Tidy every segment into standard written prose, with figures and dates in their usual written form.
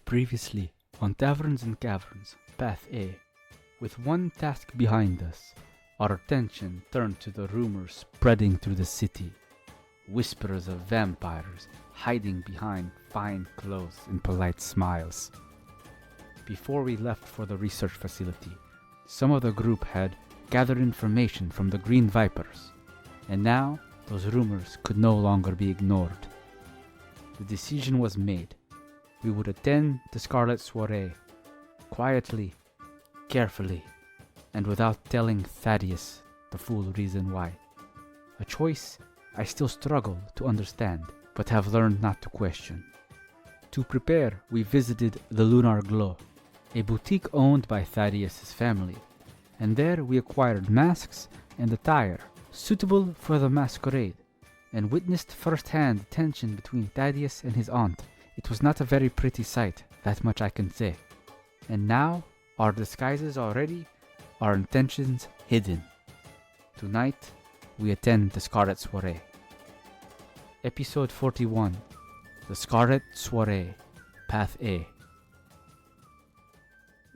Previously, on Taverns and Caverns, Path A. With one task behind us, our attention turned to the rumors spreading through the city. Whispers of vampires hiding behind fine clothes and polite smiles. Before we left for the research facility, some of the group had gathered information from the Green Vipers, and now those rumors could no longer be ignored. The decision was made. We would attend the Scarlet Soiree, quietly, carefully, and without telling Thaddeus the full reason why. A choice I still struggle to understand, but have learned not to question. To prepare, we visited the Lunar Glow, a boutique owned by Thaddeus' family, and there we acquired masks and attire suitable for the masquerade, and witnessed firsthand the tension between Thaddeus and his aunt. It was not a very pretty sight, that much I can say. And now, our disguises are ready, our intentions hidden. Tonight, we attend the Scarlet Soiree. Episode 41, The Scarlet Soiree, Path A.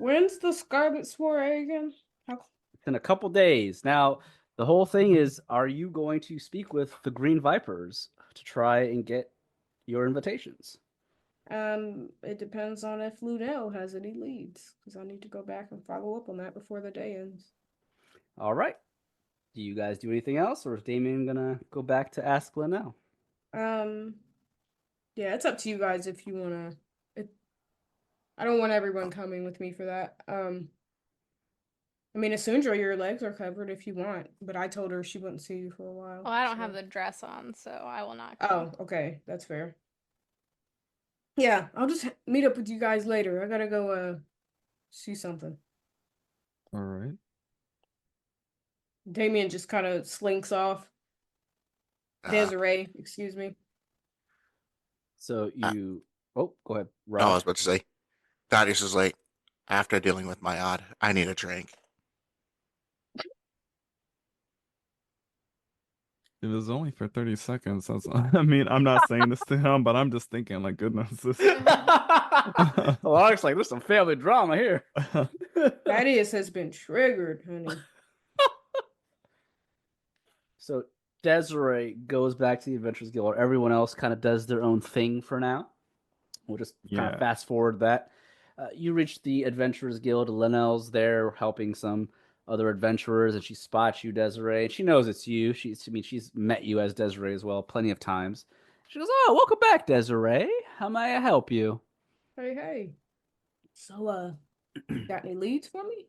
When's the Scarlet Soiree again? It's in a couple days. Now, the whole thing is, are you going to speak with the Green Vipers to try and get your invitations? It depends on if Lunel has any leads, because I need to go back and follow up on that before the day ends. All right. Do you guys do anything else, or is Damien gonna go back to ask Linnell? Yeah, it's up to you guys if you wanna. I don't want everyone coming with me for that. I mean, Isundra, your legs are covered if you want, but I told her she wouldn't see you for a while. Well, I don't have the dress on, so I will not go. Oh, okay, that's fair. Yeah, I'll just meet up with you guys later. I gotta go see something. All right. Damien just kind of slinks off. Desiree, excuse me. So you... oh, go ahead, No, Rob. I was about to say, Thaddeus is like, after dealing with my odd, I need a drink. It was only for 30 seconds. I mean, I'm not saying this to him, but I'm just thinking, like, goodness. Alaric's like, there's some family drama here. Thaddeus has been triggered, honey. So Desiree goes back to the Adventurers Guild. Everyone else kind of does their own thing for now. We'll just kind of fast forward that. You reach the Adventurers Guild. Linnell's there helping some other adventurers, and she spots you, Desiree. And she knows it's you. She's met you as Desiree as well plenty of times. She goes, "Oh, welcome back, Desiree. How may I help you?" Hey. So, got any leads for me?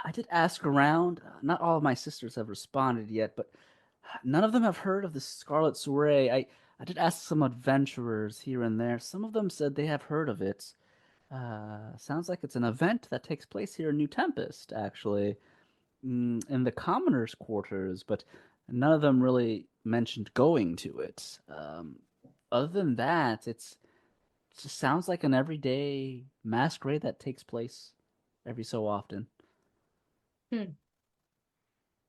I did ask around. Not all of my sisters have responded yet, but none of them have heard of the Scarlet Soiree. I did ask some adventurers here and there. Some of them said they have heard of it. Sounds like it's an event that takes place here in New Tempest, actually, in the commoners' quarters, but none of them really mentioned going to it. Other than that, it just sounds like an everyday masquerade that takes place every so often.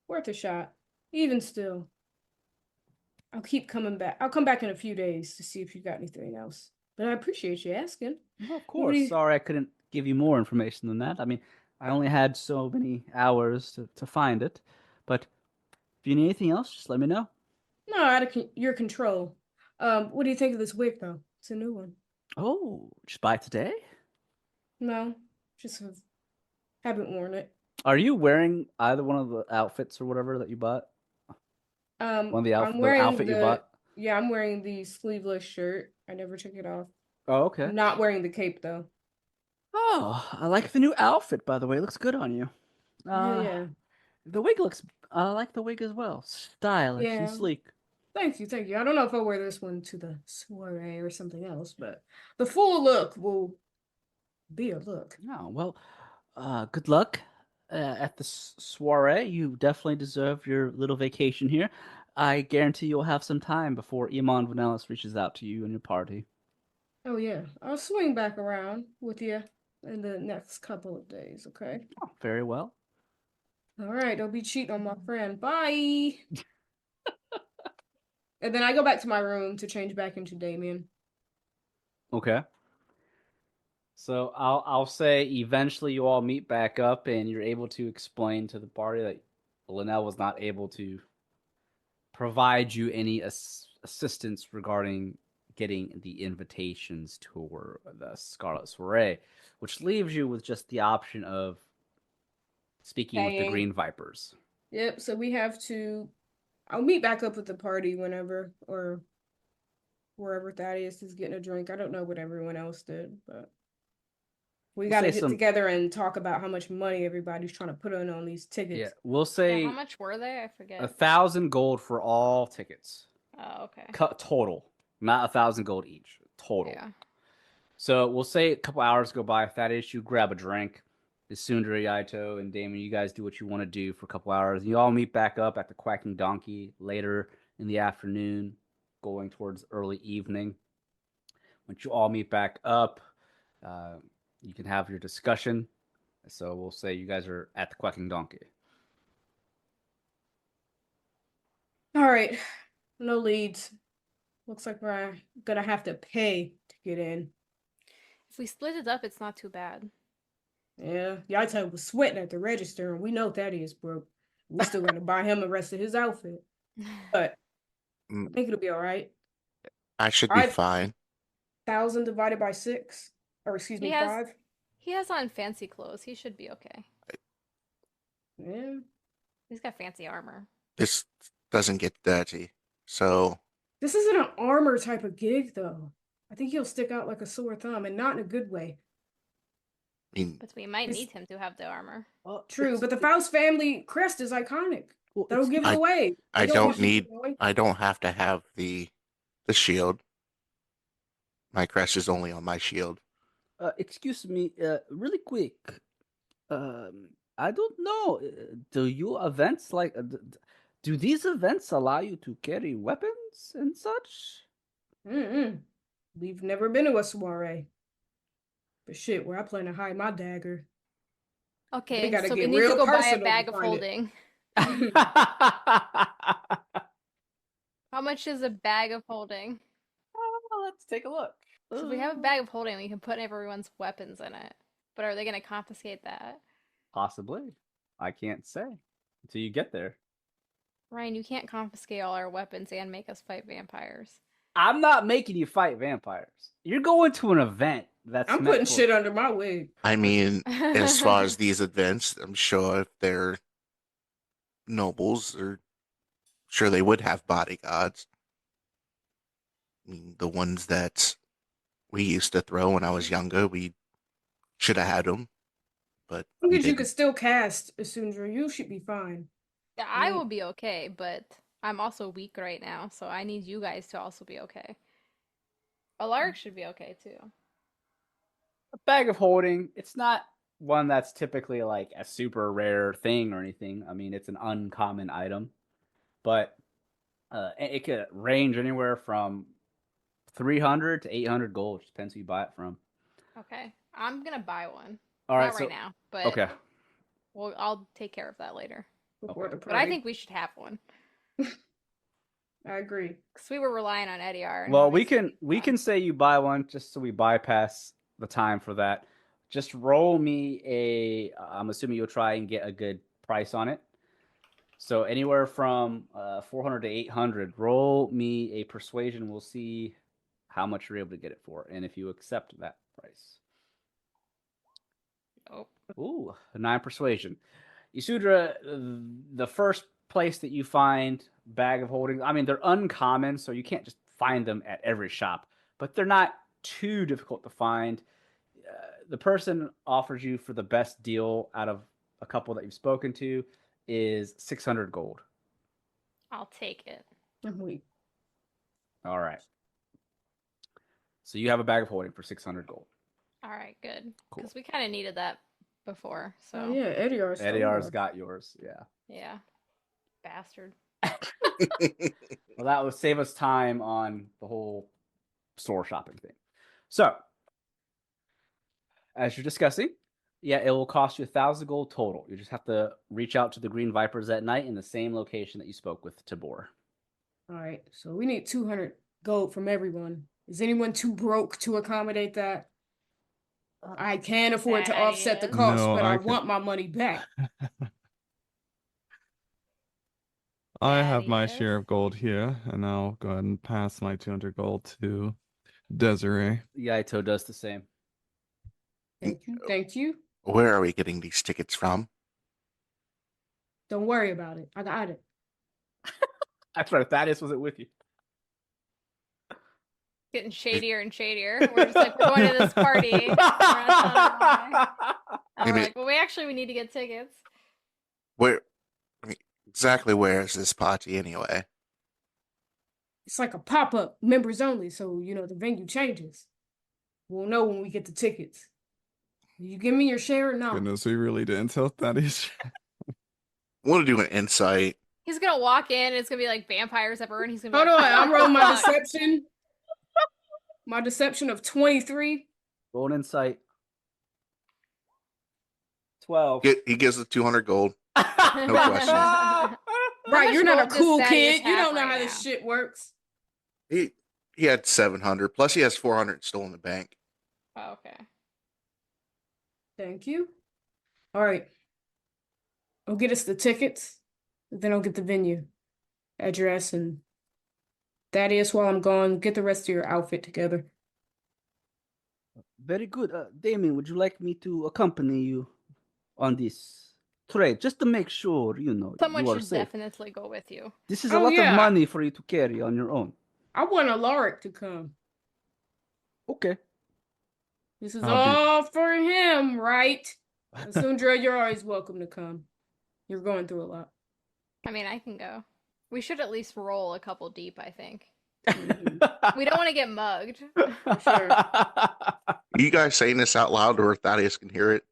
Worth a shot. Even still. I'll keep coming back. I'll come back in a few days to see if you got anything else. But I appreciate you asking. Well, of course. Sorry I couldn't give you more information than that. I mean, I only had so many hours to find it. But if you need anything else, just let me know. No, out of your control. What do you think of this wig, though? It's a new one. Oh, just buy it today? No, just haven't worn it. Are you wearing either one of the outfits or whatever that you bought? One of the outfit you bought? Yeah, I'm wearing the sleeveless shirt. I never took it off. Oh, okay. I'm not wearing the cape, though. Oh, I like the new outfit, by the way. It looks good on you. Yeah. The wig looks... I like the wig as well. Stylish and sleek. Thank you. I don't know if I'll wear this one to the soiree or something else, but the full look will be a look. Oh, well, good luck at the soiree. You definitely deserve your little vacation here. I guarantee you'll have some time before Iman Vanellis reaches out to you and your party. Oh, yeah. I'll swing back around with you in the next couple of days, okay? Oh, very well. All right. Don't be cheating on my friend. Bye! And then I go back to my room to change back into Damien. Okay. So I'll say eventually you all meet back up and you're able to explain to the party that Linnell was not able to provide you any assistance regarding getting the invitations to the Scarlet Soiree, which leaves you with just the option of speaking with the Paying. Green Vipers. Yep, so we have to. I'll meet back up with the party whenever or wherever Thaddeus is getting a drink. I don't know what everyone else did, but we got to get together and talk about how much money everybody's trying to put on these tickets. Yeah, we'll say how much were they? I forget. 1,000 gold for all tickets. Oh, okay. Total, not 1,000 gold each. Total. Yeah. So we'll say a couple hours go by. Thaddeus, you grab a drink. Isundra, Yaito, and Damien, you guys do what you want to do for a couple hours. You all meet back up at the Quacking Donkey later in the afternoon, going towards early evening. Once you all meet back up, you can have your discussion. So we'll say you guys are at the Quacking Donkey. All right. No leads. Looks like we're gonna have to pay to get in. If we split it up, it's not too bad. Yeah, Yaito was sweating at the register, and we know Thaddeus broke. We still gonna buy him the rest of his outfit, but I think it'll be all right. I should be fine. 1,000 divided by 6, or excuse me, 5. He has on fancy clothes. He should be okay. Yeah. He's got fancy armor. This doesn't get dirty, so. This isn't an armor type of gig, though. I think he'll stick out like a sore thumb, and not in a good way. But we might need him to have the armor. True, but the Faust family crest is iconic. That'll give it away. I don't have to have the shield. My crest is only on my shield. Excuse me, really quick. I don't know. Do these events allow you to carry weapons and such? We've never been to a soiree. But shit, where I plan to hide my dagger. Okay, so we need to go buy a bag of holding. How much is a bag of holding? Let's take a look. So if we have a bag of holding, we can put everyone's weapons in it. But are they going to confiscate that? Possibly. I can't say until you get there. Ryan, you can't confiscate all our weapons and make us fight vampires. I'm not making you fight vampires. You're going to an event I'm putting shit under my wig. I mean, as far as these events, I'm sure if they're nobles, or sure they would have bodyguards. I mean, the ones that we used to throw when I was younger, we should have had them. But because you could still cast Isundra, you should be fine. Yeah, I will be okay, but I'm also weak right now, so I need you guys to also be okay. Alaric should be okay too. A bag of holding, it's not one that's typically like a super rare thing or anything. I mean, it's an uncommon item, but it could range anywhere from 300 to 800 gold. Just depends who you buy it from. Okay, I'm gonna buy one. All right, not right now, but okay. Well, I'll take care of that later. Okay. But I think we should have one. I agree. Because we were relying on ADR. Well, we can say you buy one just so we bypass the time for that. Just roll me I'm assuming you'll try and get a good price on it. So anywhere from 400 to 800. Roll me a persuasion. We'll see how much you're able to get it for, and if you accept that price. Oh. Ooh, a 9 persuasion. Isundra, the first place that you find bag of holding, I mean, they're uncommon, so you can't just find them at every shop, but they're not too difficult to find. The person offers you for the best deal out of a couple that you've spoken to is 600 gold. I'll take it. All right. So you have a bag of holding for 600 gold. All right, good. Because we kind of needed that before. So oh, yeah, ADR's got yours. Yeah. Yeah. Bastard. Well, that would save us time on the whole store shopping thing. So, as you're discussing, yeah, it will cost you 1,000 gold total. You just have to reach out to the Green Vipers at night in the same location that you spoke with Tabor. All right, so we need 200 gold from everyone. Is anyone too broke to accommodate that? I can afford to offset the Thaddeus. cost, No, but I I can- want my money back. I have my Thaddeus. share of gold here, and I'll go ahead and pass my 200 gold to Desiree. Yaito does the same. Thank you. Thank you. Where are we getting these tickets from? Don't worry about it. I got it. That's right. Thaddeus wasn't with you. Getting shadier and shadier. We're just like, we're going to this party. We're not telling why. And we're Maybe- like, well, we need to get tickets. Where? I mean, exactly where is this party anyway? It's like a pop-up, members only, so the venue changes. We'll know when we get the tickets. You give me your share or not? Goodness, we really didn't tell Thaddeus. Want to do an insight? He's gonna walk in and it's gonna be like vampires everywhere, and he's gonna be Hold like, on, I'm "What rolling the my fuck?" deception. My deception of 23. Roll an insight. 12. He gives the 200 gold. No questions. How Right, much you're not a gold does cool Thaddeus kid. You have don't know right how this now? shit works. He had 700. Plus, he has 400 still in the bank. Oh, okay. Thank you. All right. I'll get us the tickets. Then I'll get the venue address, and Thaddeus, while I'm gone, get the rest of your outfit together. Very good. Damien, would you like me to accompany you on this trade? Just to make sure, Someone you are should safe. definitely go with you. This is a Oh, lot yeah. of money for you to carry on your own. I want Alaric to come. Okay. This is I'll be- all for him, right? Isundra, you're always welcome to come. You're going through a lot. I mean, I can go. We should at least roll a couple deep, I think. Mhm. We don't want to get mugged. sure. Are you guys saying this out loud or Thaddeus can hear it?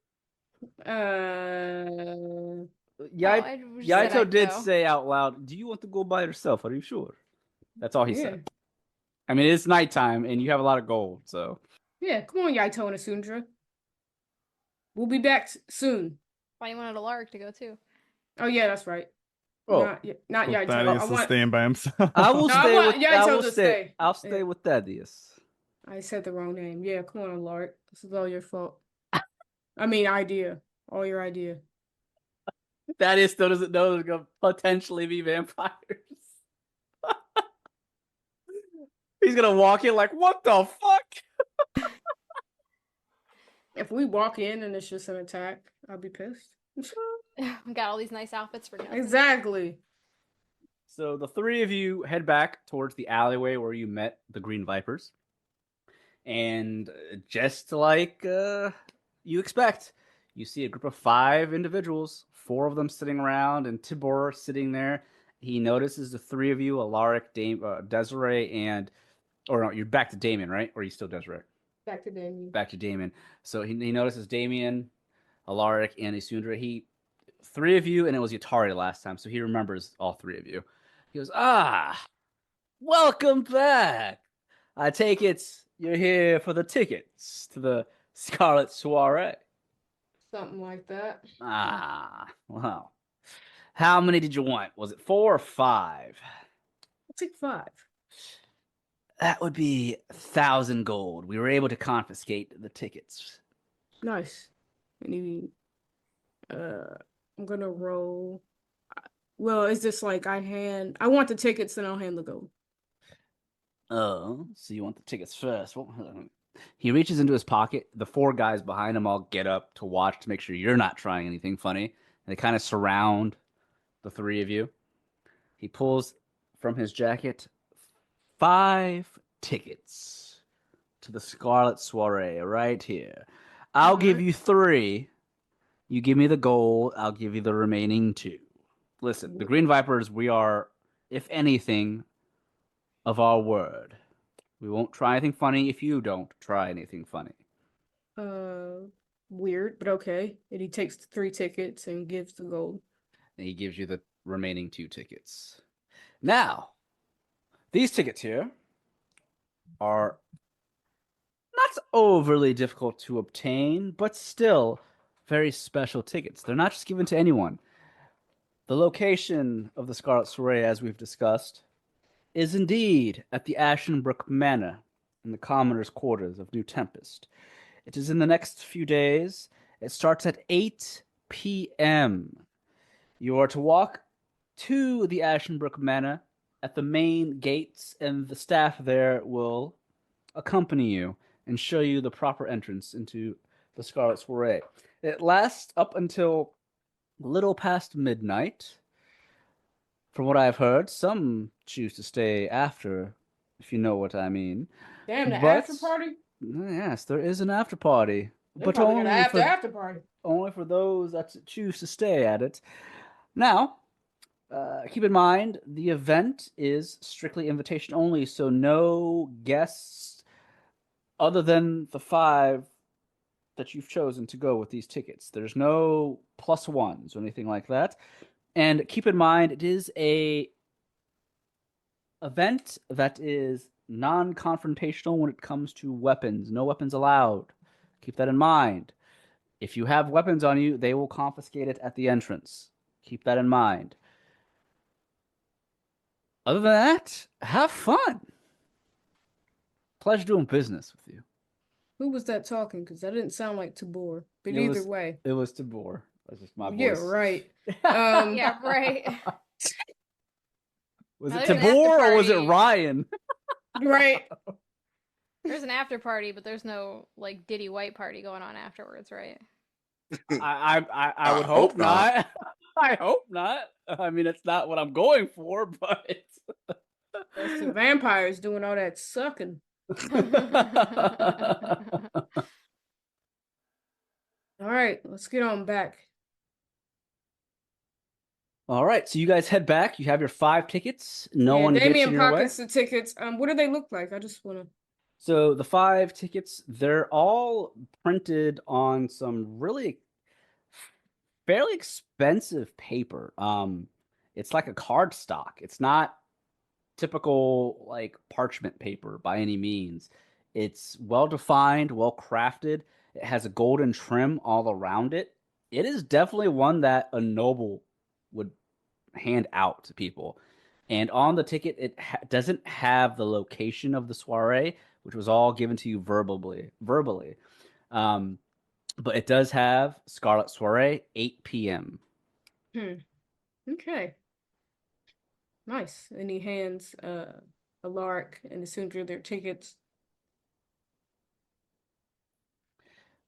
Yai- I just said Yaito I'd did go. say out loud, "Do you want to go by yourself? Are you sure?" That's all he yeah. said. I mean, it's nighttime and you have a lot of gold, so. Yeah, come on, Yaito and Isundra. We'll be back soon. Why you wanted Alaric to go too? Oh, yeah, that's right. Oh, Not So Yaito. Thaddeus I is want. staying by himself. I will No, I stay want with. Yaito I will to stay. stay. I'll stay Yeah. with Thaddeus. I said the wrong name. Yeah, come on, Alaric. This is all your fault. I mean, idea. All your idea. Thaddeus still doesn't know there's gonna potentially be vampires. He's gonna walk in like, "What the fuck?" If we walk in and it's just an attack, I'll be pissed. We got all these nice outfits for nothing. Exactly. So the three of you head back towards the alleyway where you met the Green Vipers. And just like you expect, you see a group of 5 individuals, 4 of them sitting around, and Tibor sitting there. He notices the 3 of you, Alaric, Desiree, and... Or no, you're back to Damien, right? Or are you still Desiree? Back to Damien. Back to Damien. So he notices Damien, Alaric, and Isundra. 3 of you, and it was Atari last time, so he remembers all 3 of you. He goes, welcome back. I take it you're here for the tickets to the Scarlet Soiree. Something like that. Wow. How many did you want? Was it 4 or 5? I'll take 5. That would be 1,000 gold. We were able to confiscate the tickets. Nice. I'm gonna roll. Well, is this like I want the tickets and I'll hand the gold. Oh, so you want the tickets first. Well, he reaches into his pocket. The 4 guys behind him all get up to watch to make sure you're not trying anything funny. And they kind of surround the 3 of you. He pulls from his jacket 5 tickets to the Scarlet Soiree right here. I'll give you 3. You give me the gold. I'll give you the remaining 2. Listen, the Green Vipers, we are, if anything, of our word. We won't try anything funny if you don't try anything funny. Weird, but okay. And he takes the 3 tickets and gives the gold. And he gives you the remaining 2 tickets. Now, these tickets here are not overly difficult to obtain, but still very special tickets. They're not just given to anyone. The location of the Scarlet Soiree, as we've discussed, is indeed at the Ashenbrook Manor in the Commoner's Quarters of New Tempest. It is in the next few days. It starts at 8 p.m. You are to walk to the Ashenbrook Manor at the main gates, and the staff there will accompany you and show you the proper entrance into the Scarlet Soiree. It lasts up until a little past midnight. From what I've heard, some choose to stay after, if you know what I mean. Damn, the But after party? yes, there is an after party, They but probably got only an for after party. only for those that choose to stay at it. Now, keep in mind the event is strictly invitation only, so no guests other than the 5 that you've chosen to go with these tickets. There's no +1s or anything like that. And keep in mind, it is a event that is non-confrontational when it comes to weapons. No weapons allowed. Keep that in mind. If you have weapons on you, they will confiscate it at the entrance. Keep that in mind. Other than that, have fun. Pleasure doing business with you. Who was that talking? Because that didn't sound like Tabor. But It either was- way. It was Tabor. That's just my Yeah, voice. right. Yeah, right. Was Now it there's an Tabor after or was it party. Ryan? Right. There's an after party, but there's no like Diddy White party going on afterwards, right? I would hope not. I hope not. I mean, it's not what I'm going for, but That's the vampires doing all that sucking. All right, let's get on back. All right, so you guys head back. You have your 5 tickets. No Yeah, one gets Damien in your way. pockets the tickets. What do they look like? I just want to. So the 5 tickets, they're all printed on some really fairly expensive paper. It's like a card stock. It's not typical like parchment paper by any means. It's well defined, well crafted. It has a golden trim all around it. It is definitely one that a noble would hand out to people. And on the ticket, it doesn't have the location of the soiree, which was all given to you verbally. But it does have Scarlet Soiree, 8 p.m. Okay. Nice. And he hands Alaric and Isundra their tickets.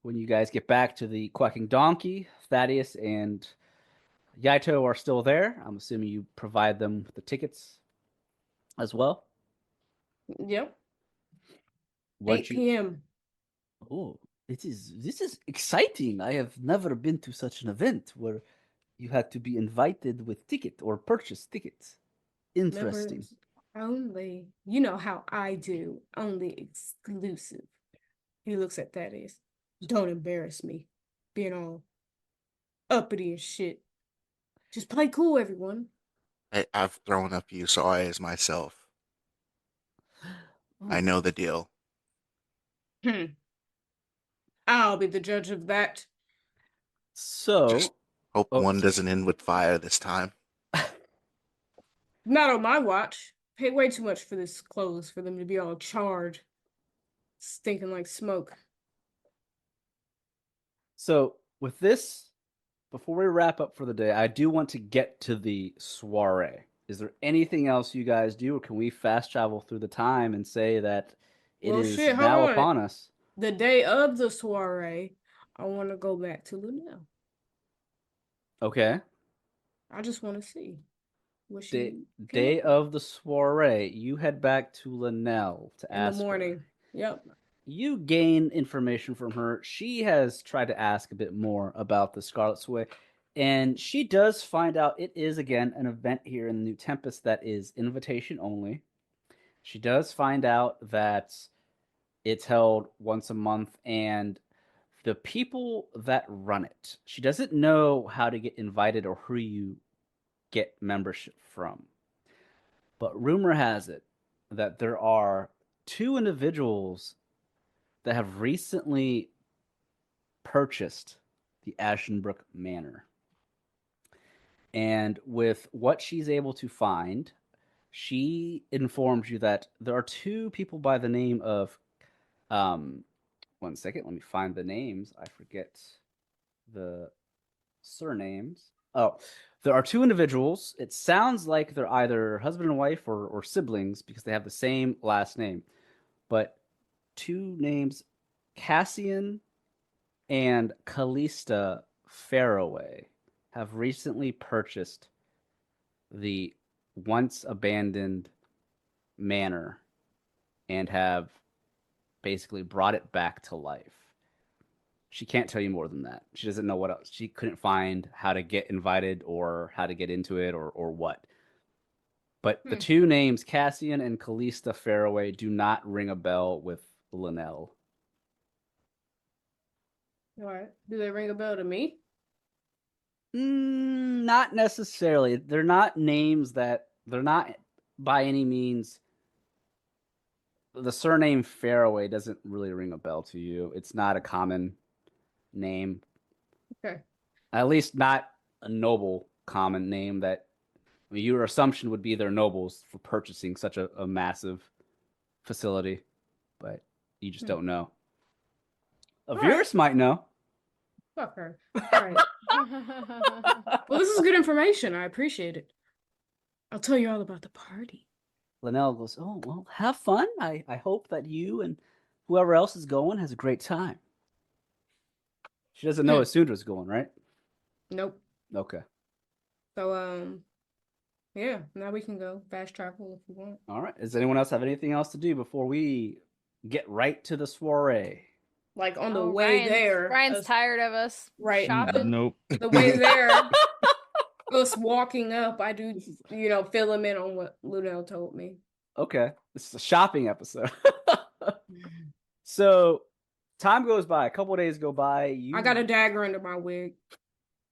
When you guys get back to the Quacking Donkey, Thaddeus and Yaito are still there. I'm assuming you provide them with the tickets as well. Yep. What 8 p.m. Oh, this is exciting. I have never been to such an event where you had to be invited with ticket or purchase tickets. Interesting. Members only. You know how I do. Only exclusive. He looks at Thaddeus. Don't embarrass me. Being all uppity and shit. Just play cool, everyone. I've thrown a few soirees myself. I know the deal. I'll be the judge of that. So, Just hope one doesn't end with fire this time. Not on my watch. Paid way too much for this clothes for them to be all charred. Stinking like smoke. So, with this, before we wrap up for the day, I do want to get to the soiree. Is there anything else you guys do, or can we fast travel through the time and say that it is now upon us? The day of the soiree, I want to go back to Lunel. Okay. I just want to see. Day of the soiree, you head back to Linnell to ask in the morning. her. Yep. You gain information from her. She has tried to ask a bit more about the Scarlet Soiree, and she does find out it is, again, an event here in the New Tempest that is invitation only. She does find out that it's held once a month, and the people that run it, she doesn't know how to get invited or who you get membership from. But rumor has it that there are 2 individuals that have recently purchased the Ashenbrook Manor. And with what she's able to find, she informs you that there are 2 people by the name of 1 second. Let me find the names. I forget the surnames. Oh, there are 2 individuals. It sounds like they're either husband and wife or siblings because they have the same last name. But 2 names, Cassian and Callista Faraway, have recently purchased the once abandoned manor and have basically brought it back to life. She can't tell you more than that. She doesn't know what else. She couldn't find how to get invited or how to get into it or what. But the 2 names, Cassian and Callista Faraway, do not ring a bell with Linnell. All right. Do they ring a bell to me? Not necessarily. They're not names that... They're not by any means... The surname Faraway doesn't really ring a bell to you. It's not a common name. Okay. At least not a noble common name that... I mean, your assumption would be they're nobles for purchasing such a massive facility. But you just don't know. A Virus might know. Fuck her. All right. Well, this is good information. I appreciate it. I'll tell you all about the party. Linnell goes, oh, well, have fun. I hope that you and whoever else is going has a great time. She doesn't know Isundra's going, right? Nope. Okay. So, yeah, now we can go fast travel if you want. All right. Does anyone else have anything else to do before we get right to the soiree? Like on the way there. Ryan's tired of us shopping. Nope. The way there, us walking up, I do, fill him in on what Lunel told me. Okay. This is a shopping episode. So, time goes by. A couple of days go by. I got a dagger under my wig.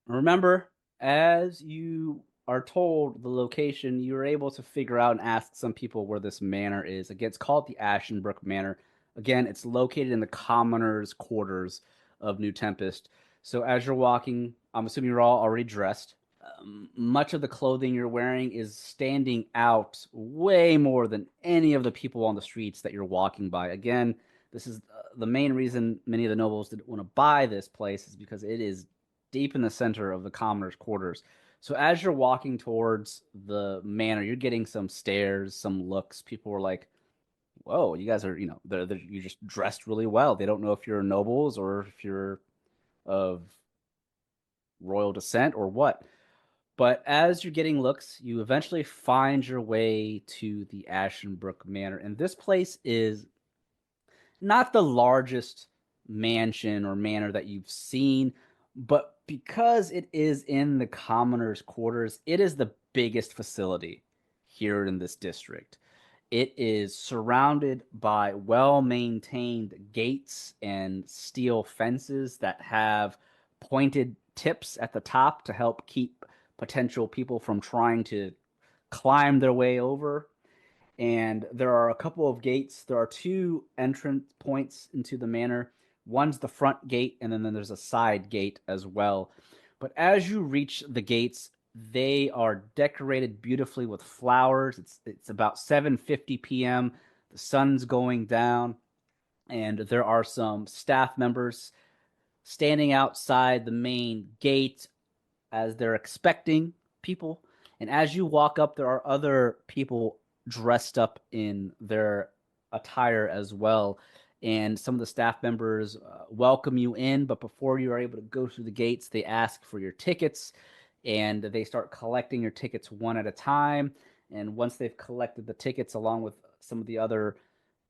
Remember, as you are told the location, you are able to figure out and ask some people where this manor is. Again, it's called the Ashenbrook Manor. Again, it's located in the commoners' quarters of New Tempest. So as you're walking, I'm assuming you're all already dressed. Much of the clothing you're wearing is standing out way more than any of the people on the streets that you're walking by. Again, this is the main reason many of the nobles didn't want to buy this place is because it is deep in the center of the commoners' quarters. So as you're walking towards the manor, you're getting some stares, some looks. People were like, whoa, you guys are, you're just dressed really well. They don't know if you're nobles or if you're of royal descent or what. But as you're getting looks, you eventually find your way to the Ashenbrook Manor. And this place is not the largest mansion or manor that you've seen, but because it is in the commoners' quarters, it is the biggest facility here in this district. It is surrounded by well-maintained gates and steel fences that have pointed tips at the top to help keep potential people from trying to climb their way over. And there are a couple of gates. There are 2 entrance points into the manor. One's the front gate, and then there's a side gate as well. But as you reach the gates, they are decorated beautifully with flowers. It's about 7:50 p.m. The sun's going down, and there are some staff members standing outside the main gate as they're expecting people. And as you walk up, there are other people dressed up in their attire as well. And some of the staff members welcome you in, but before you are able to go through the gates, they ask for your tickets. And they start collecting your tickets one at a time. And once they've collected the tickets along with some of the other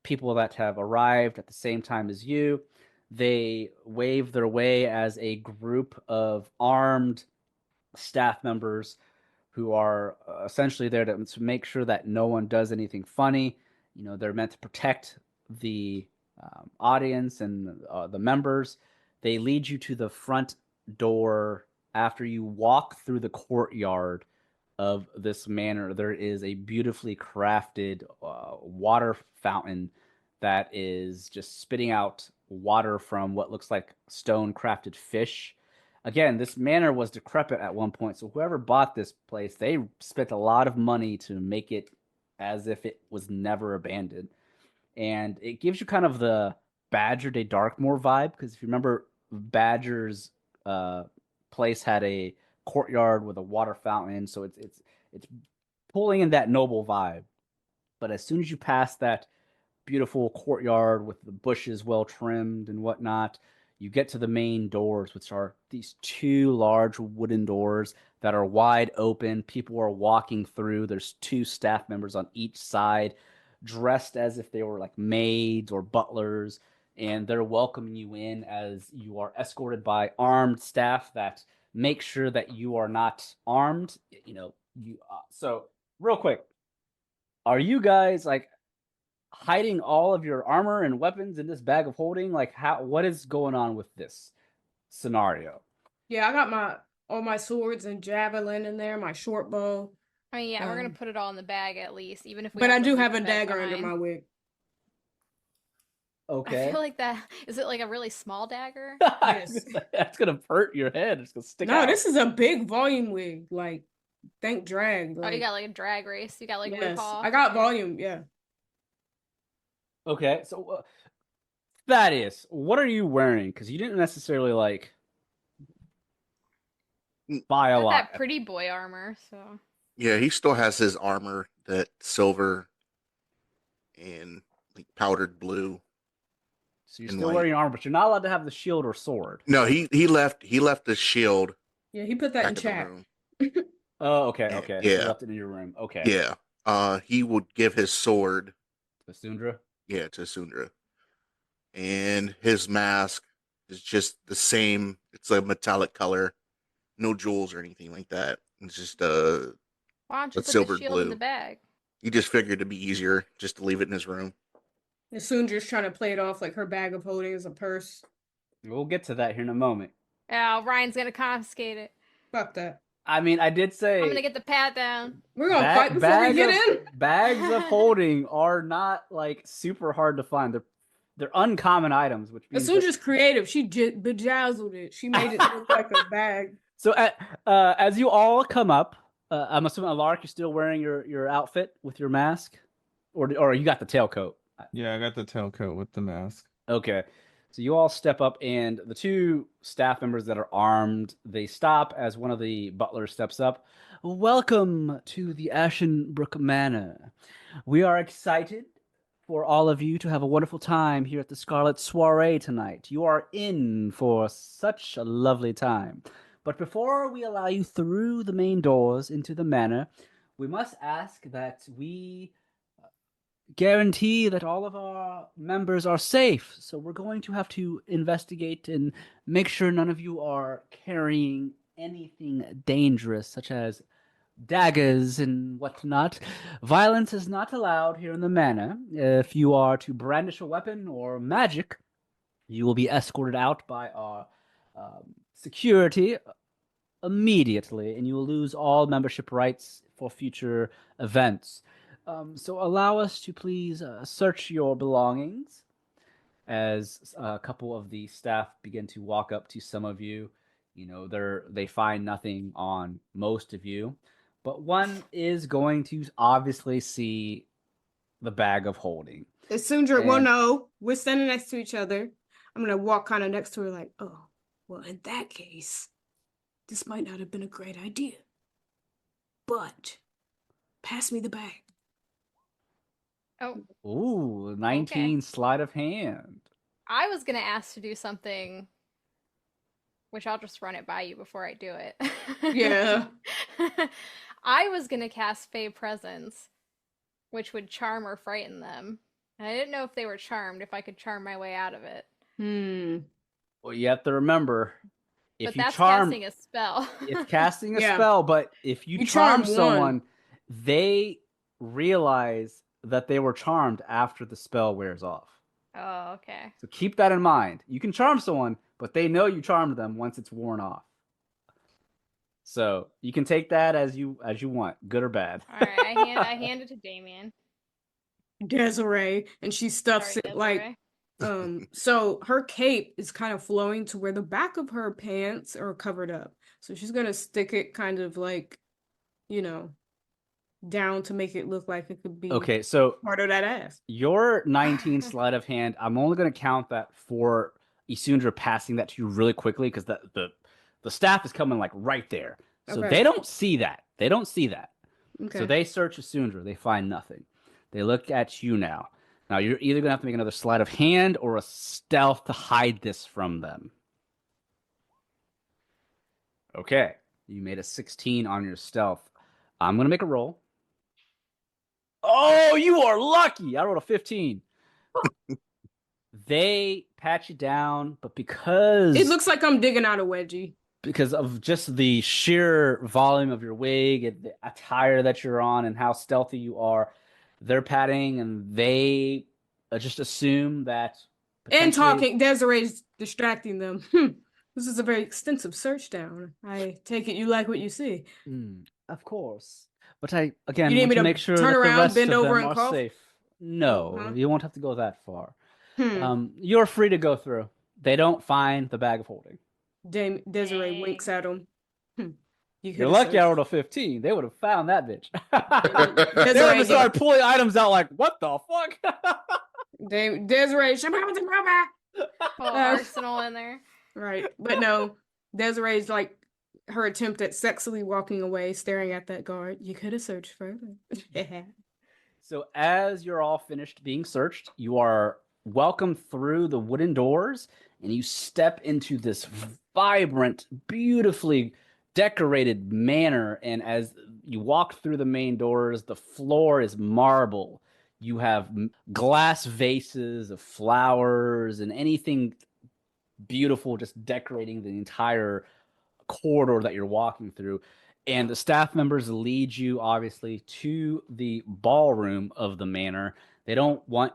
people that have arrived at the same time as you, they wave their way as a group of armed staff members who are essentially there to make sure that no one does anything funny. They're meant to protect the audience and the members. They lead you to the front door. After you walk through the courtyard of this manor, there is a beautifully crafted water fountain that is just spitting out water from what looks like stone-crafted fish. Again, this manor was decrepit at one point, so whoever bought this place, they spent a lot of money to make it as if it was never abandoned. And it gives you kind of the Badger Day Darkmoor vibe, because if you remember, Badger's place had a courtyard with a water fountain, so it's pulling in that noble vibe. But as soon as you pass that beautiful courtyard with the bushes well trimmed and whatnot, you get to the main doors, which are these two large wooden doors that are wide open. People are walking through. There's 2 staff members on each side, dressed as if they were like maids or butlers, and they're welcoming you in as you are escorted by armed staff that make sure that you are not armed. So real quick, are you guys like hiding all of your armor and weapons in this bag of holding? Like, what is going on with this scenario? Yeah, I got all my swords and javelin in there, my short bow. I mean, yeah, we're gonna put it all in the bag at least, even if we. But I have to do leave have the a bag dagger under behind. my wig. Okay. I feel like that is it like a really small dagger? Yes. That's gonna hurt your head. It's gonna stick No, out. this is a big volume wig. Like, think drag. Oh, Like, you got like a drag race. You got like yes, RuPaul. I got volume. Yeah. Okay, so Thaddeus, what are you wearing? Because you didn't necessarily like buy a Got lot. that pretty boy armor, so. Yeah, he still has his armor, that silver and like powdered blue. So you're and still white. wearing armor, but you're not allowed to have the shield or sword. No, he left the shield Yeah, he put that in back in the chat. room. Oh, okay. So you Yeah. left it in your room. Okay. Yeah. He would give his sword, Isundra? yeah, to Sundra. And his mask is just the same. It's a metallic color, no jewels or anything like that. It's just Why don't you But put silver the shield in blue. the bag? he just figured it'd be easier just to leave it in his room. Isundra's trying to play it off like her bag of holding is a purse. We'll get to that here in a moment. Oh, Ryan's gonna confiscate it. Fuck that. I mean, I did say I'm gonna get the pat down. We're gonna fight before we get in. Bags of holding are not like super hard to find. They're uncommon items, which means Isundra's creative. She bejazzled it. She made it look like a bag. So as you all come up, I'm assuming Alaric, you're still wearing your outfit with your mask, or you got the tailcoat. Yeah, I got the tailcoat with the mask. Okay. So you all step up, and the 2 staff members that are armed, they stop as one of the butlers steps up. Welcome to the Ashenbrook Manor. We are excited for all of you to have a wonderful time here at the Scarlet Soiree tonight. You are in for such a lovely time. But before we allow you through the main doors into the manor, we must ask that we guarantee that all of our members are safe. So we're going to have to investigate and make sure none of you are carrying anything dangerous, such as daggers and whatnot. Violence is not allowed here in the manor. If you are to brandish a weapon or magic, you will be escorted out by our security immediately, and you will lose all membership rights for future events. So allow us to please search your belongings as a couple of the staff begin to walk up to some of you. You know, they find nothing on most of you, but one is going to obviously see the bag of holding. Isundra, well, no, we're standing next to each other. I'm gonna walk kind of next to her, like, oh, well, in that case, this might not have been a great idea. But pass me the bag. Oh, Ooh, 19 Okay. sleight of hand. I was gonna ask to do something, which I'll just run it by you before I do it. Yeah. I was gonna cast Fey Presence, which would charm or frighten them. And I didn't know if they were charmed, if I could charm my way out of it. Well, you have to remember, if But you that's charm, casting a spell. it's casting a Yeah. spell, but if you You charm charm someone, one. they realize that they were charmed after the spell wears off. Oh, okay. So keep that in mind. You can charm someone, but they know you charmed them once it's worn off. So you can take that as you want, good or bad. All right, I hand it to Damien. Desiree, and she stuffs Sorry, it like Desiree. so her cape is kind of flowing to where the back of her pants are covered up. So she's gonna stick it kind of like, you know, down to make it look like it could be Okay, so part of that ass. your 19 sleight of hand, I'm only going to count that for Isundra passing that to you really quickly because the staff is coming like right there. So Okay. they don't see that. They don't see that. Okay. So they search Isundra. They find nothing. They look at you now. Now you're either going to have to make another sleight of hand or a stealth to hide this from them. Okay. You made a 16 on your stealth. I'm going to make a roll. Oh, you are lucky. I rolled a 15. They pat you down, but because It looks like I'm digging out a wedgie. Because of just the sheer volume of your wig and the attire that you're on and how stealthy you are, they're patting and they just assume that. And talking, Desiree's distracting them. This is a very extensive search down. I take it you like what you see. Of course. But I, again, You need want me to to make sure turn that around, the rest bend of over, them and are cough? safe. No, Huh? you won't have to go that far. Hmm. You're free to go through. They don't find the bag of holding. Desiree Dang. winks at him. You're lucky I rolled a 15. They would have found that bitch. They would Desiree have started pulling items out like, what the fuck? Desiree, Whole arsenal in there. right. But no, Desiree's like her attempt at sexily walking away, staring at that guard. You could have searched further. So as you're all finished being searched, you are welcomed through the wooden doors and you step into this vibrant, beautifully decorated manor. And as you walk through the main doors, the floor is marble. You have glass vases of flowers and anything beautiful just decorating the entire corridor that you're walking through. And the staff members lead you, obviously, to the ballroom of the manor. They don't want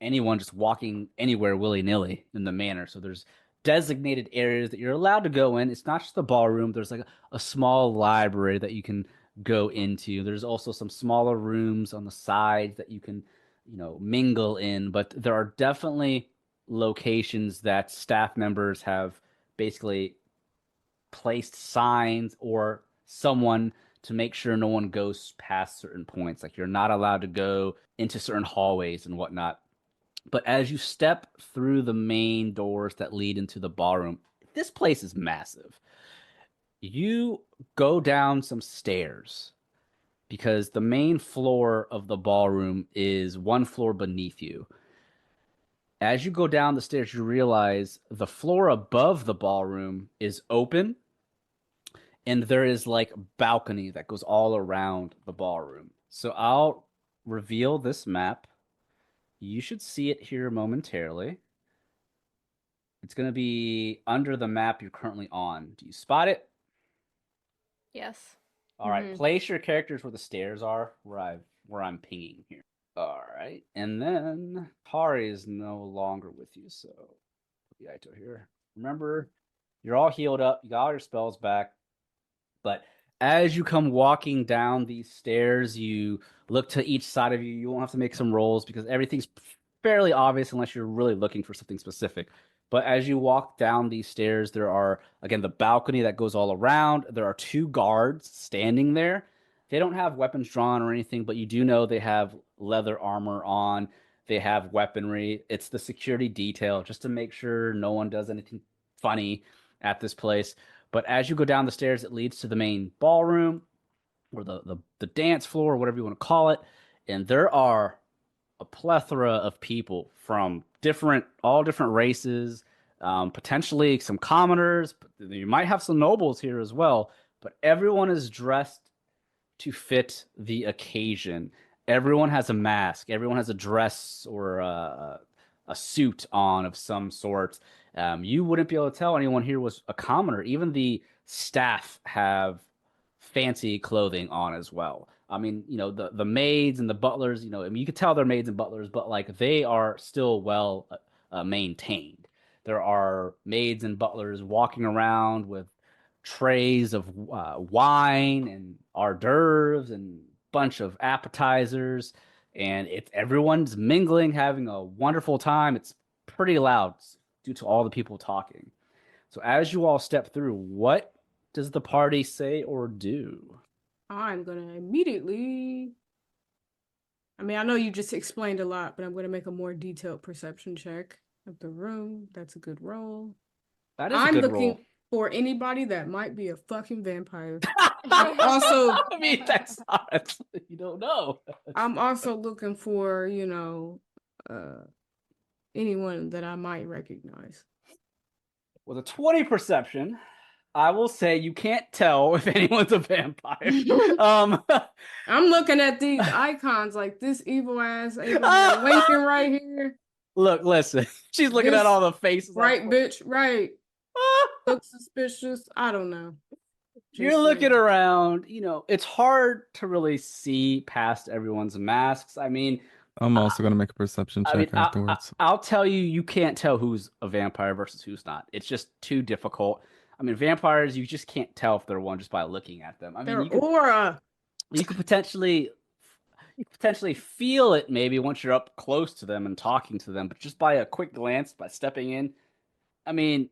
anyone just walking anywhere willy-nilly in the manor. So there's designated areas that you're allowed to go in. It's not just the ballroom. There's like a small library that you can go into. There's also some smaller rooms on the sides that you can, mingle in. But there are definitely locations that staff members have basically placed signs or someone to make sure no one goes past certain points. Like you're not allowed to go into certain hallways and whatnot. But as you step through the main doors that lead into the ballroom, this place is massive. You go down some stairs because the main floor of the ballroom is one floor beneath you. As you go down the stairs, you realize the floor above the ballroom is open. And there is like a balcony that goes all around the ballroom. So I'll reveal this map. You should see it here momentarily. It's going to be under the map you're currently on. Do you spot it? Yes. All right. Place your characters where the stairs are, where I'm pinging here. All right. And then Hari is no longer with you. So put the Ito here. Remember, you're all healed up. You got all your spells back. But as you come walking down these stairs, you look to each side of you. You won't have to make some rolls because everything's fairly obvious unless you're really looking for something specific. But as you walk down these stairs, there are, again, the balcony that goes all around. There are 2 guards standing there. They don't have weapons drawn or anything, but you do know they have leather armor on. They have weaponry. It's the security detail just to make sure no one does anything funny at this place. But as you go down the stairs, it leads to the main ballroom or the dance floor or whatever you want to call it. And there are a plethora of people from all different races, potentially some commoners. You might have some nobles here as well. But everyone is dressed to fit the occasion. Everyone has a mask. Everyone has a dress or a suit on of some sort. You wouldn't be able to tell anyone here was a commoner. Even the staff have fancy clothing on as well. I mean, the maids and the butlers, you could tell they're maids and butlers, but like they are still well maintained. There are maids and butlers walking around with trays of wine and hors d'oeuvres and bunch of appetizers, and everyone's mingling, having a wonderful time. It's pretty loud due to all the people talking. So as you all step through, what does the party say or do? I'm gonna immediately. I mean, I know you just explained a lot, but I'm gonna make a more detailed perception check of the room. That's a good roll. That is a I'm good looking roll. for anybody that might be a fucking vampire. I'm also, I mean, that's not. You don't know. I'm also looking for, anyone that I might recognize. With a 20 perception, I will say you can't tell if anyone's a vampire. I'm looking at these icons like this evil ass Abraham Lincoln right here. Look, listen. She's looking at This all the faces. Right, bitch, right. Looks suspicious. I don't know. You're Just looking saying. around, it's hard to really see past everyone's masks. I mean, I'm also gonna make a perception check afterwards. I'll tell you, you can't tell who's a vampire versus who's not. It's just too difficult. I mean, vampires, you just can't tell if they're one just by looking at them. I mean, Their aura. You could potentially feel it maybe once you're up close to them and talking to them, but just by a quick glance, by stepping in, I mean,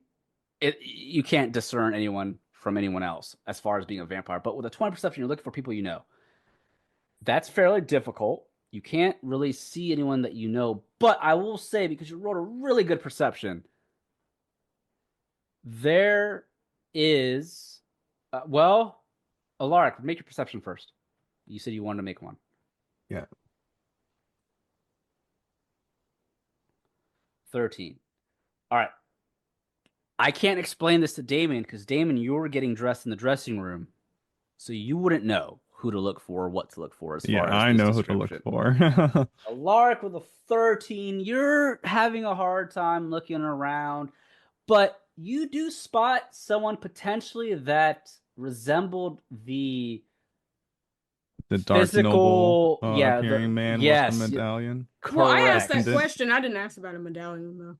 you can't discern anyone from anyone else as far as being a vampire. But with a 20 perception, you're looking for people you know. That's fairly difficult. You can't really see anyone that you know, but I will say, because you rolled a really good perception, there is, Alaric, make your perception first. You said you wanted to make one. Yeah. 13. All right. I can't explain this to Damien because, Damien, you were getting dressed in the dressing room, so you wouldn't know who to look for or what to look for as far as I know who to look for. Alaric with a 13, you're having a hard time looking around, but you do spot someone potentially that resembled the dark physical, noble appearing man with the medallion. Well, I asked that question. I didn't ask about a medallion, though.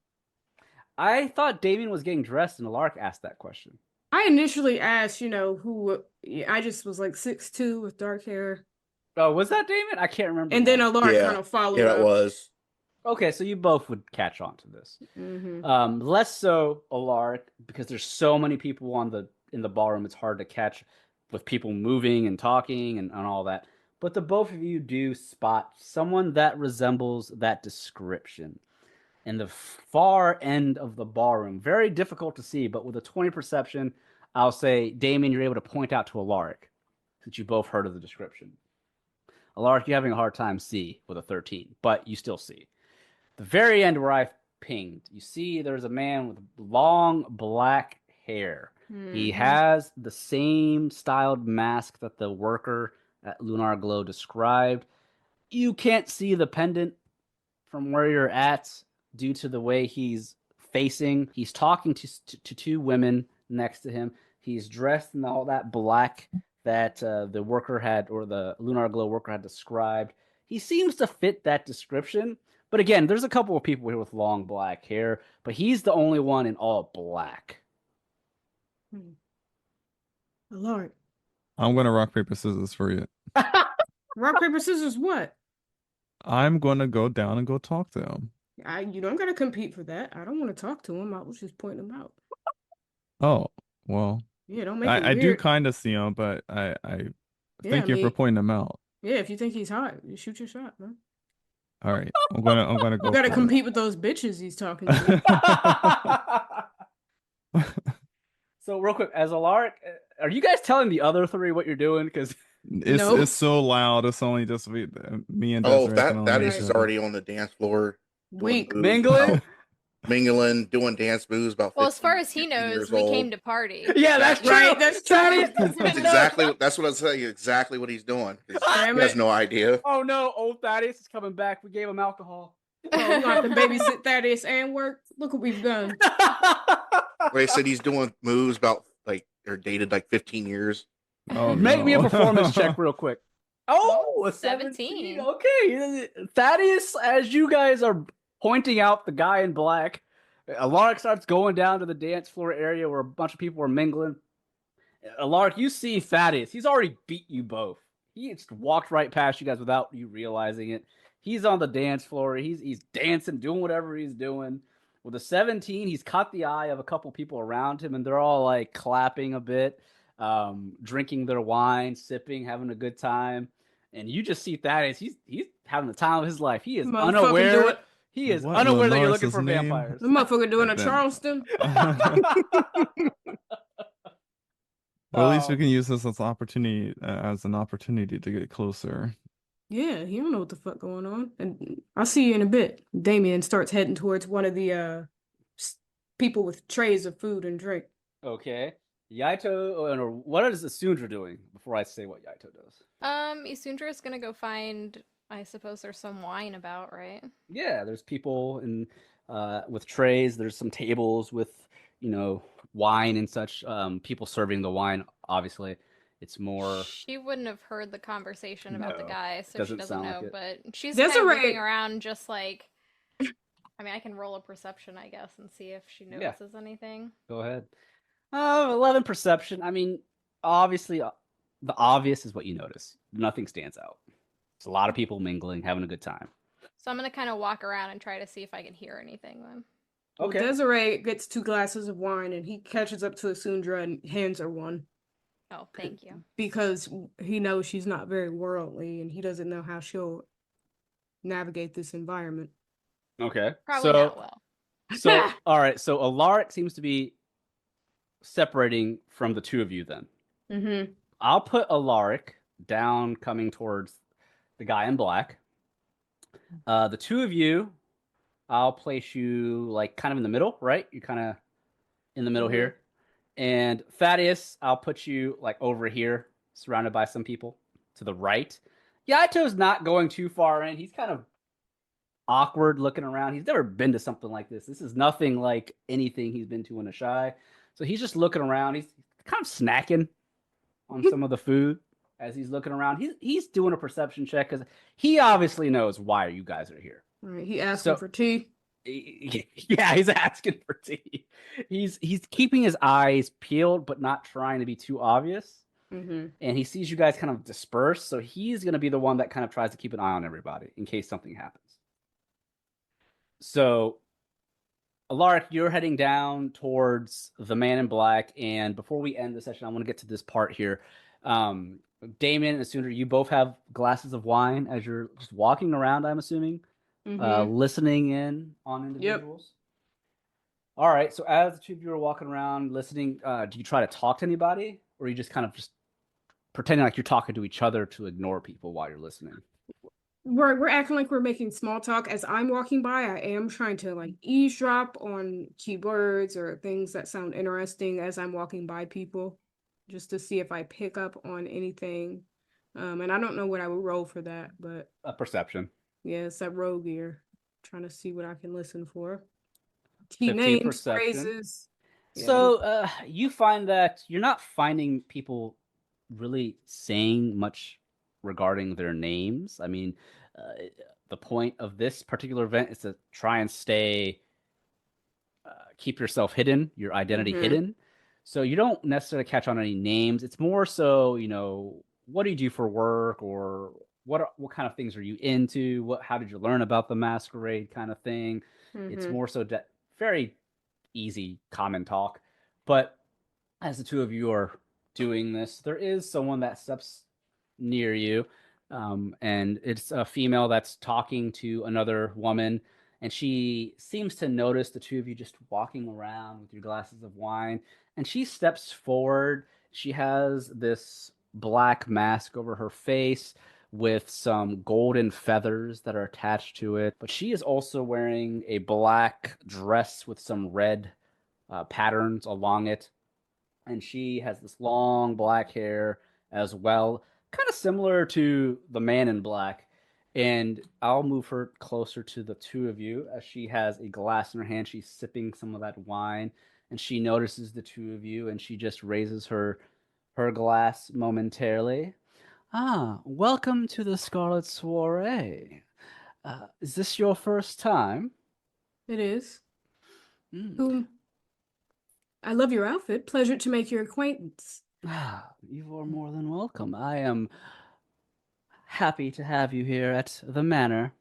I thought Damien was getting dressed, and Alaric asked that question. I initially asked, who. I just was like 6'2" with dark hair. Oh, was that Damien? I can't remember. And then Alaric kind of followed up. Yeah, it was. Okay, so you both would catch on to this. Mm-hmm. Less so Alaric, because there's so many people in the ballroom, it's hard to catch with people moving and talking and all that. But the both of you do spot someone that resembles that description in the far end of the ballroom. Very difficult to see, but with a 20 perception, I'll say, Damien, you're able to point out to Alaric, since you both heard of the description. Alaric, you're having a hard time see with a 13, but you still see. The very end where I pinged, you see there's a man with long black hair. Mm-hmm. He has the same styled mask that the worker at Lunar Glow described. You can't see the pendant from where you're at due to the way he's facing. He's talking to two women next to him. He's dressed in all that black that the worker had, or the Lunar Glow worker had described. He seems to fit that description. But again, there's a couple of people here with long black hair, but he's the only one in all black. Lord. I'm going to rock, paper, scissors for you. Rock, paper, scissors what? I'm going to go down and go talk to him. You don't got to compete for that. I don't want to talk to him. I was just pointing him out. Oh, well. Yeah, don't make it I weird. do kind of see him, but I thank you for pointing him out. Yeah, if you think he's hot, you shoot your shot, man. All right, I'm gonna go. You gotta compete with those bitches he's talking to. So real quick, as Alaric, are you guys telling the other three what you're doing? Because it's so loud. It's only just me and Desiree. Oh, that is already on the dance floor. Mingling. Mingling, doing dance moves about. Well, as far as he knows, we came to party. Yeah, that's true. Right, that's true. That's exactly. That's what I was saying. Exactly what he's doing. He has no idea. Oh no, old Thaddeus is coming back. We gave him alcohol. Oh, we have to babysit Thaddeus and work. Look what we've done. They said he's doing moves about they're dated 15 years. Oh, Make me a no. performance check real quick. Oh, a 17. Okay, Thaddeus, as you guys are pointing out the guy in black, Alaric starts going down to the dance floor area where a bunch of people are mingling. Alaric, you see Thaddeus. He's already beat you both. He just walked right past you guys without you realizing it. He's on the dance floor. He's dancing, doing whatever he's doing. With a 17, he's caught the eye of a couple people around him, and they're all clapping a bit. drinking their wine, sipping, having a good time. And you just see Thaddeus. He's having the time of his life. He is Motherfucking unaware. do it. He is What unaware that you're looking Linares' for name? vampires. The motherfucker doing a And then- Charleston. Well, at least we Um, can use this as an opportunity to get closer. Yeah, he don't know what the fuck going on. And I'll see you in a bit. Damien starts heading towards one of the people with trays of food and drink. Okay. Yaito, or what is Isundra doing before I say what Yaito does? Isundra is gonna go find. I suppose there's some wine about, right? Yeah, there's people with trays. There's some tables with wine and such. People serving the wine. Obviously, it's more. She wouldn't have heard the conversation about the No, guy, so she doesn't doesn't sound know. like it. But she's kind of looking Desiree. around, just like. I mean, I can roll a perception, I guess, and see if she Yeah. notices anything. Go ahead. 11 perception. I mean, obviously, the obvious is what you notice. Nothing stands out. It's a lot of people mingling, having a good time. So I'm gonna kind of walk around and try to see if I can hear anything then. Well, Okay. Desiree gets 2 glasses of wine and he catches up to Isundra and hands her one Oh, thank you. because he knows she's not very worldly and he doesn't know how she'll navigate this environment. Okay. Probably so, not well. So, all right. So Alaric seems to be separating from the two of you then. Mm-hmm. I'll put Alaric down coming towards the guy in black. The two of you, I'll place you like kind of in the middle, right? You're kind of in the middle Mhm. here. And Thaddeus, I'll put you like over here, surrounded by some people to the right. Yaito's not going too far in. He's kind of awkward looking around. He's never been to something like this. This is nothing like anything he's been to in a shy. So he's just looking around. He's kind of snacking on some of the food as he's looking around. He's doing a perception check because he obviously knows why you guys are here. All right, he asking So- for tea. Yeah, he's asking for tea. He's keeping his eyes peeled, but not trying to be too obvious. Mm-hmm. And he sees you guys kind of disperse, so he's going to be the one that kind of tries to keep an eye on everybody in case something happens. So, Alaric, you're heading down towards the man in black, and before we end the session, I want to get to this part here. Damien and Isundra, you both have glasses of wine as you're just walking around, I'm assuming, listening in on individuals. All right, so as the two of you are walking around listening, do you try to talk to anybody, or are you just kind of just pretending like you're talking to each other to ignore people while you're listening? We're acting like we're making small talk. As I'm walking by, I am trying to like eavesdrop on keywords or things that sound interesting as I'm walking by people, just to see if I pick up on anything. And I don't know what I would roll for that, but A perception. yeah, it's that rogue gear. Trying to see what I can listen for. Key 15 names, perception. phrases. Yeah. So you find that you're not finding people really saying much regarding their names. I mean, the point of this particular event is to try and keep yourself hidden, your identity hidden. So you don't necessarily catch on any names. It's more so, what do you do for work, or what kind of things are you into? How did you learn about the masquerade kind of thing? It's more so very easy, common talk. But as the two of you are doing this, there is someone that steps near you, and it's a female that's talking to another woman, and she seems to notice the two of you just walking around with your glasses of wine, and she steps forward. She has this black mask over her face with some golden feathers that are attached to it, but she is also wearing a black dress with some red patterns along it, and she has this long black hair as well, kind of similar to the man in black. And I'll move her closer to the two of you as she has a glass in her hand. She's sipping some of that wine, and she notices the two of you, and she just raises her glass momentarily. Welcome to the Scarlet Soiree. Is this your first time? It is. I love your outfit. Pleasure to make your acquaintance. You are more than welcome. I am happy to have you here at the manor.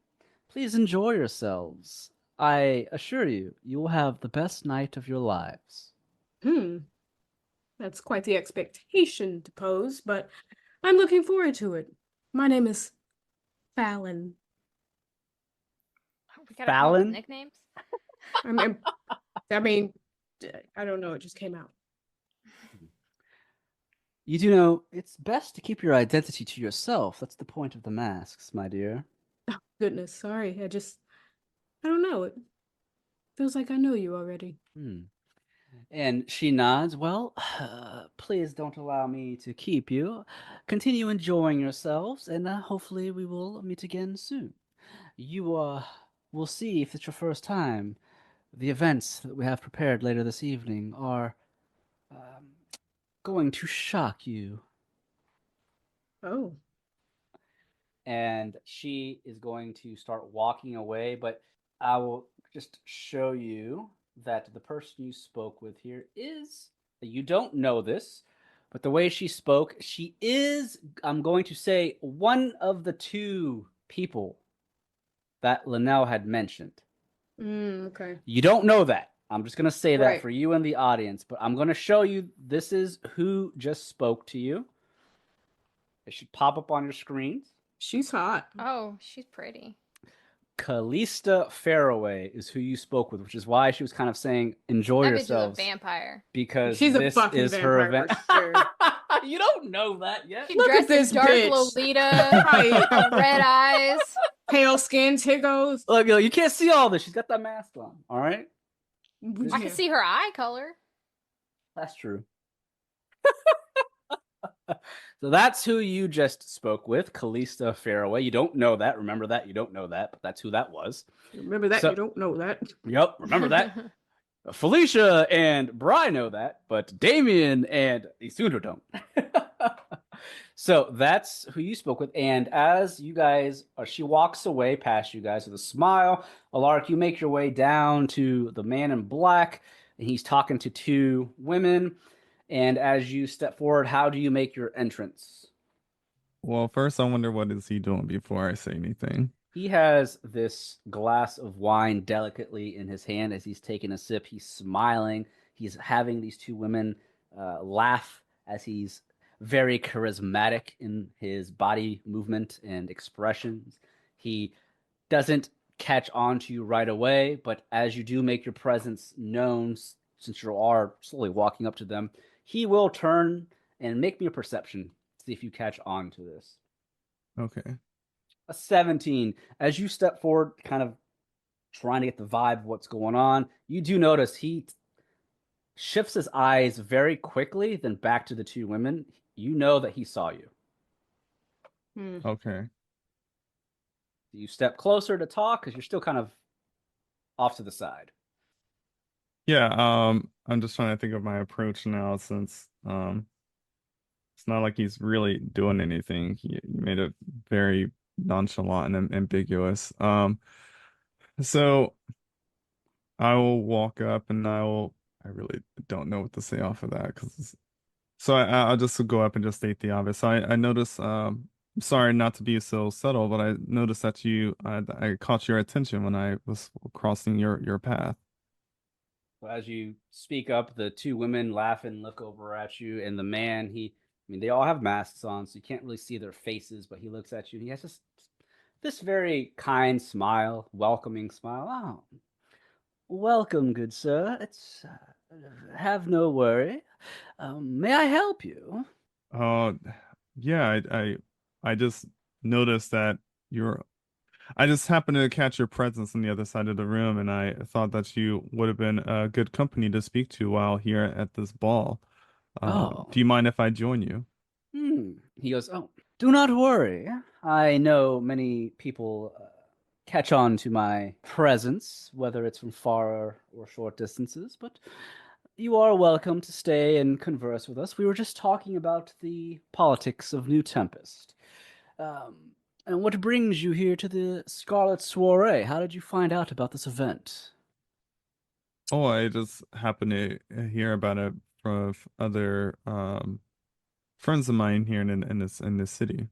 Please enjoy yourselves. I assure you, you will have the best night of your lives. Thank That's quite the expectation to pose, but I'm looking forward to it. My name is Fallon. We gotta come up with Fallon? nicknames. I mean, I don't know. It just came out. You do know it's best to keep your identity to yourself. That's the point of the masks, my dear. Oh, goodness, sorry. I don't know. It feels like I know you already. And she nods. Well, please don't allow me to keep you. Continue enjoying yourselves, and hopefully we will meet again soon. You will see if it's your first time. The events that we have prepared later this evening are going to shock you. Oh. And she is going to start walking away, but I will just show you that the person you spoke with here is, you don't know this, but the way she spoke, she is, I'm going to say, one of the two people that Linnell had mentioned. Okay. You don't know that. I'm just going to say that Right. for you and the audience, but I'm going to show you this is who just spoke to you. It should pop up on your screens. She's hot. Oh, she's pretty. Callista Faraway is who you spoke with, which is why she was kind of saying, enjoy That bitch is a yourselves. vampire. Because She's a this fucking is her vampire event. for sure. You don't know that yet. She Look at dressed in this dark bitch. Lolita, Right. red eyes. Pale skin, tiggles. Look, you can't see all this. She's got that mask on, all right? I can see her eye color. That's true. So that's who you just spoke with, Callista Faraway. You don't know that. Remember that. You don't know that, but that's who that was. Remember that? So- You don't know that. Yep, remember that. Felicia and Bri know that, but Damien and Isundra don't. So that's who you spoke with. And as you guys, she walks away past you guys with a smile. Alaric, you make your way down to the man in black, and he's talking to two women. And as you step forward, how do you make your entrance? Well, first I wonder what is he doing before I say anything. He has this glass of wine delicately in his hand as he's taking a sip. He's smiling. He's having these two women laugh as he's very charismatic in his body movement and expressions. He doesn't catch on to you right away, but as you do make your presence known, since you are slowly walking up to them, he will turn and make me a perception. See if you catch on to this. Okay. A 17. As you step forward, kind of trying to get the vibe of what's going on, you do notice he shifts his eyes very quickly, then back to the two women. You know that he saw you. Okay. You step closer to talk because you're still kind of off to the side. Yeah, I'm just trying to think of my approach now since it's not like he's really doing anything. He made it very nonchalant and ambiguous. So I will walk up and I really don't know what to say off of that so I'll just go up and just state the obvious. So I notice I'm sorry not to be so subtle, but I noticed that I caught your attention when I was crossing your path. So as you speak up, the two women laugh and look over at you, and the man, they all have masks on, so you can't really see their faces, but he looks at you, and he has this very kind smile, welcoming smile. Oh, welcome, good sir. It's have no worry. May I help you? Yeah, I just noticed that I just happened to catch your presence on the other side of the room, and I thought that you would have been a good company to speak to while here at this ball. Do you mind if I join you? He goes, oh, do not worry. I know many people catch on to my presence, whether it's from far or short distances, but you are welcome to stay and converse with us. We were just talking about the politics of New Tempest. And what brings you here to the Scarlet Soiree? How did you find out about this event? Oh, I just happened to hear about it from other friends of mine here in this city.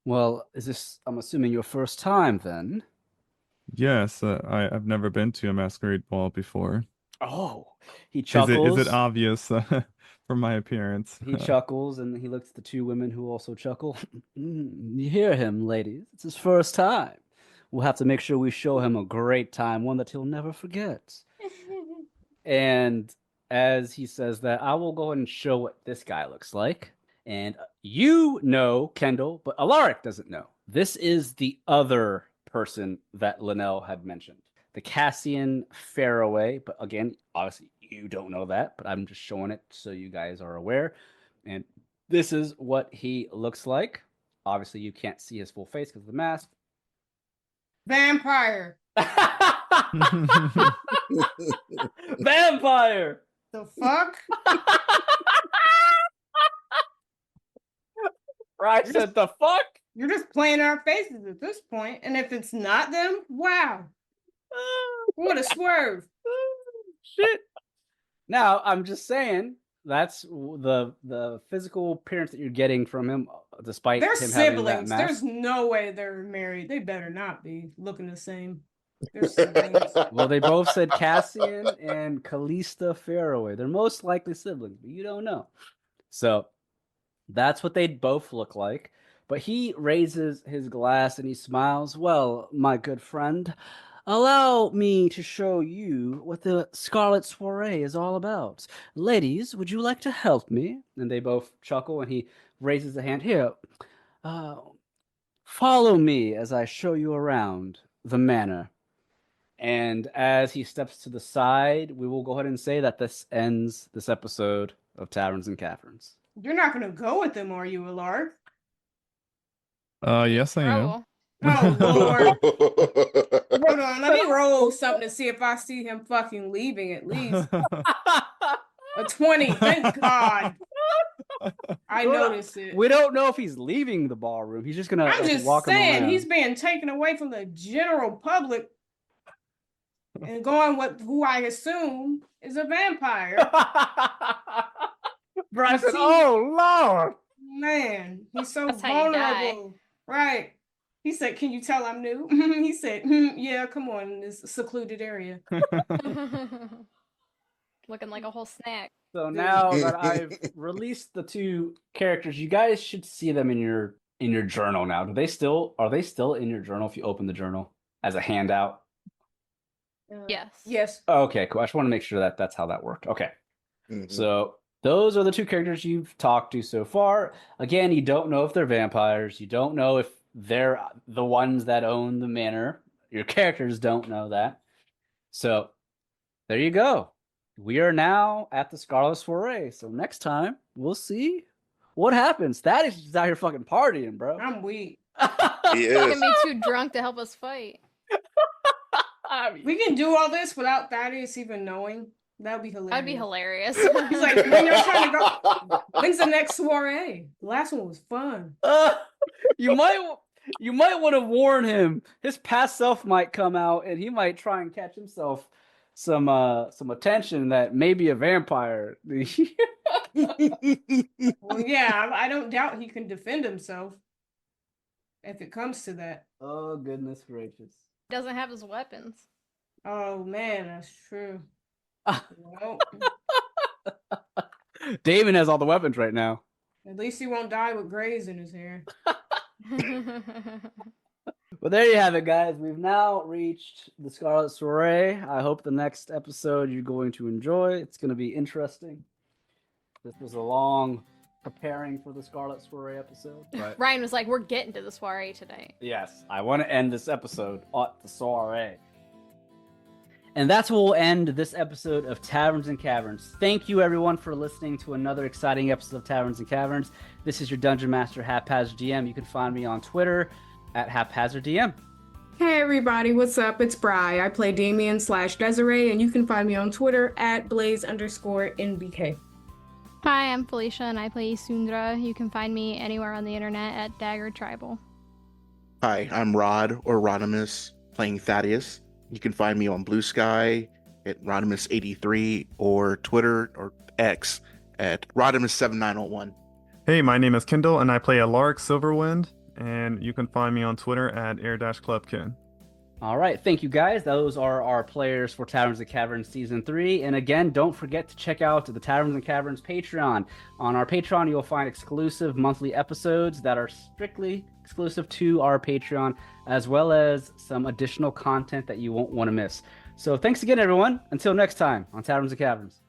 Well, is this, I'm assuming, your first time then? Yes, I've never been to a masquerade ball before. Oh, he chuckles. Is it obvious for my appearance. He chuckles and he looks at the two women who also chuckle. You hear him, ladies. It's his first time. We'll have to make sure we show him a great time, one that he'll never forget. And as he says that, I will go ahead and show what this guy looks like. And you know Kendall, but Alaric doesn't know. This is the other person that Linnell had mentioned. The Cassian Faraway, but again, obviously you don't know that, but I'm just showing it so you guys are aware. And this is what he looks like. Obviously, you can't see his full face because of the mask. Vampire. Vampire! The fuck? Right, said the fuck? You're just playing our faces at this point, and if it's not them, wow. What a swerve. Shit. Now, I'm just saying, that's the physical appearance that you're getting from him, despite They're him having that siblings. mask. There's no way they're married. They better not be looking the same. They're siblings. Well, they both said Cassian and Callista Faraway. They're most likely siblings, but you don't know. So that's what they'd both look like. But he raises his glass and he smiles. Well, my good friend, allow me to show you what the Scarlet Soiree is all about. Ladies, would you like to help me? And they both chuckle and he raises a hand. Here, follow me as I show you around the manor. And as he steps to the side, we will go ahead and say that this ends this episode of Taverns and Caverns. You're not going to go with them, are you, Alaric? Yes, I am. Oh, Lord. Hold on, let me roll something to see if I see him fucking leaving at least. A 20, thank God. I noticed it. We don't know if he's leaving the ballroom. He's just going I'm to just walk him saying, around. he's being taken away from the general public and going with who I assume is a vampire. Brian said, oh, Lord. Man, he's so That's how you die. vulnerable. Right. He said, can you tell I'm new? He said, yeah, come on, in this secluded area. Looking like a whole snack. So now that I've released the two characters, you guys should see them in your journal now. Are they still in your journal if you open the journal as a handout? Yes. Yes. Okay, cool. I just want to make sure that that's how that worked. Okay. Mhm. So those are the two characters you've talked to so far. Again, you don't know if they're vampires. You don't know if they're the ones that own the manor. Your characters don't know that. So there you go. We are now at the Scarlet Soiree. So next time, we'll see what happens. Thaddeus is out here fucking partying, bro. I'm weak. He He's is. gonna be too drunk to help us fight. I mean, We can do all this without Thaddeus even knowing. That would be hilarious. That'd be hilarious. He's like, when you're trying to go, when's the next soiree? The last one was fun. you might want to warn him. His past self might come out, and he might try and catch himself some attention that may be a vampire. Well, yeah, I don't doubt he can defend himself if it comes to that. Oh goodness gracious! Doesn't have his weapons. Oh man, that's true. Well, Damien has all the weapons right now. at least he won't die with grays in his hair. Well, there you have it, guys. We've now reached the Scarlet Soiree. I hope the next episode you're going to enjoy. It's going to be interesting. This was a long preparing for the Scarlet Soiree episode. But Ryan was like, we're getting to the soiree tonight. yes, I want to end this episode at the Soiree. And that's where we'll end this episode of Taverns and Caverns. Thank you, everyone, for listening to another exciting episode of Taverns and Caverns. This is your Dungeon Master, HaphazardDM. You can find me on Twitter at HaphazardDM. Hey everybody, what's up? It's Bri. I play Damien / Desiree, and you can find me on Twitter at Blaze_NBK. Hi, I'm Felicia, and I play Isundra. You can find me anywhere on the internet at daggertribal. Hi, I'm Rod or Rodimus playing Thaddeus. You can find me on Blue Sky at Rodimus83 or Twitter or X at Rodimus7901. Hey, my name is Kendall, and I play Alaric Silverwind, and you can find me on Twitter at AirDashClubKen. All right, thank you guys. Those are our players for Taverns and Caverns Season 3. And again, don't forget to check out the Taverns and Caverns Patreon. On our Patreon, you'll find exclusive monthly episodes that are strictly exclusive to our Patreon, as well as some additional content that you won't want to miss. So thanks again, everyone. Until next time on Taverns and Caverns.